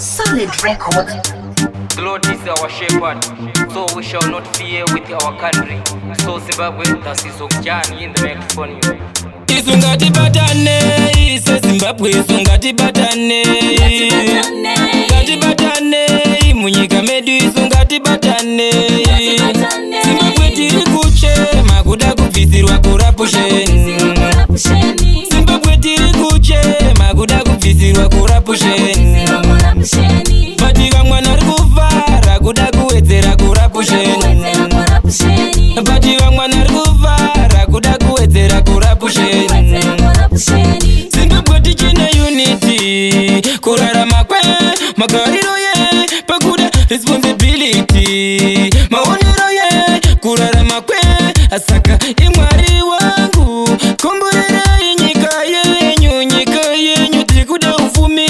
Solid record. The Lord is our shepherd, so we shall not fear with our country. So Zimbabwe, that's his Johnny in the microphone. Isungati batane, ise Zimbabwe isungati batane. Ngati batane, munyika medu isungati batane. Zimbabwe tiri kuchema kuda kubvisirwa kurapusheni. Zimbabwe tiri kuchema kuda kubvisirwa kurapusheni. Bati vamwe vari kuvhara kuda kuwedzera kurapusheni. Bati vamwe vari kuvhara kuda kuwedzera kurapusheni. Zimbabwe tichine unity, kurarama kwe magariro ye pakuda responsibility, maonero ye kurarama kwe asaka imwari wangu komborerai nyika yenyu tirikuda ufumi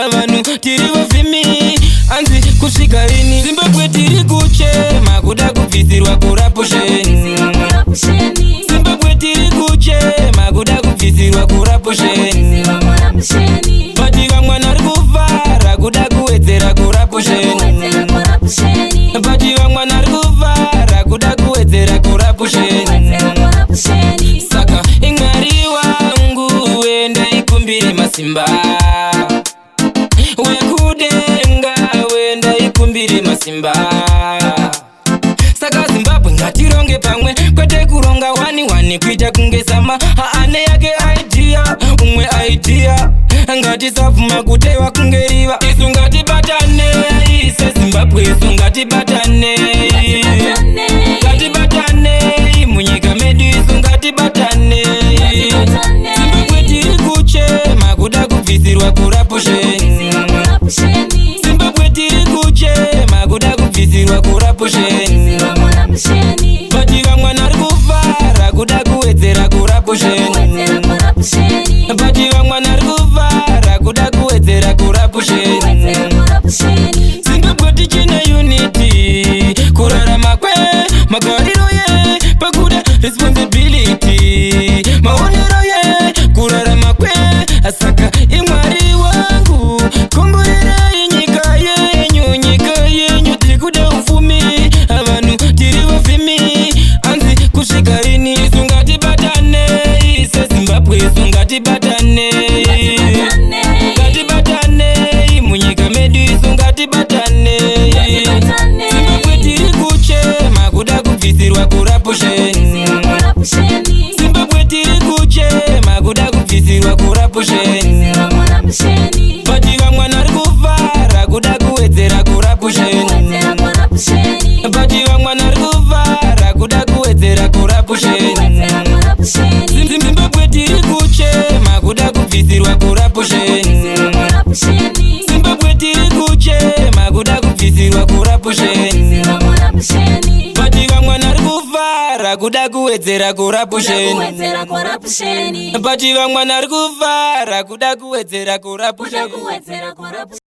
avanhu tiri vafimi anzi kusvika ini Zimbabwe tiri kuchema kuda kubvisirwa kurapusheni. Zimbabwe tiri kuchema kuda kubvisirwa kurapusheni. Bati vamwe vari kuvhara kuda kuwedzera kurapusheni. Bati vamwe vari kuvhara kuda kuwedzera kurapusheni. Saka imwari wangu wendaikumbire masimba, wekudenga wendaikumbire masimba. Saka Zimbabwe ngatironge pamwe kwete kuronga wani kuita kunge sama haane yake idea umwe idea ngatisavhuma kutewa kungeriva. Isu ngatibatane ise Zimbabwe, isu ngatibatane. Ngatibatane munyika medu, isu ngatibatane. Zimbabwe tiri kuchema kuda kubvisirwa kurapusheni. Zimbabwe tiri kuchema kuda kubvisirwa kurapusheni. Bati vamwe vari kuvhara kuda kuwedzera kurapusheni. Bati vamwe vari kuvhara kuda kuwedzera kurapusheni. Zimbabwe tichine unity, kurarama kwe magariro ye pakuda responsibility, maonero ye kurarama kwe asaka imwari wangu komborerai nyika yenyu tirikuda ufumi avanhu tiri vafimi anzi kusvika ini. Isu ngatibatane ise Zimbabwe, isu ngatibatane. Ngatibatane munyika medu, isu ngatibatane. Zimbabwe tiri kuchema kuda kubvisirwa kurapusheni. Zimbabwe tiri kuchema kuda kubvisirwa kurapusheni. Bati vamwe vari kuvhara kuda kuwedzera kurapusheni. Bati vamwe vari kuvhara kuda kuwedzera kurapusheni. Zimbabwe tiri kuchema kuda kubvisirwa kurapusheni. Zimbabwe tiri kuchema kuda kubvisirwa kurapusheni. Bati vamwe vari kuvhara kuda kuwedzera kurapusheni. Bati vamwe vari kuvhara kuda kuwedzera kurapusheni.